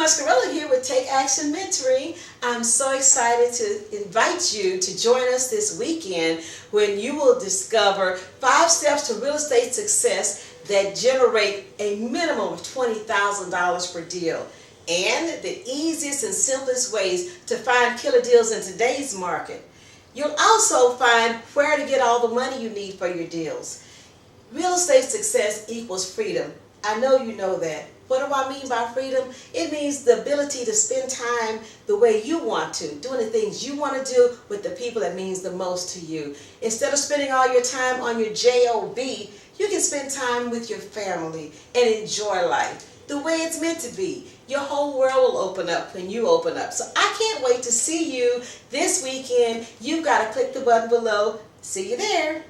Muscarella here with Take Action Mentoring. I'm so excited to invite you to join us this weekend when you will discover 5 steps to real estate success that generate a minimum of $20,000 per deal, and the easiest and simplest ways to find killer deals in today's market. You'll also find where to get all the money you need for your deals. Real estate success equals freedom. I know you know that. What do I mean by freedom? It means the ability to spend time the way you want to, doing the things you want to do with the people that means the most to you. Instead of spending all your time on your job, you can spend time with your family and enjoy life the way it's meant to be. Your whole world will open up when you open up. So I can't wait to see you this weekend. You've got to click the button below. See you there.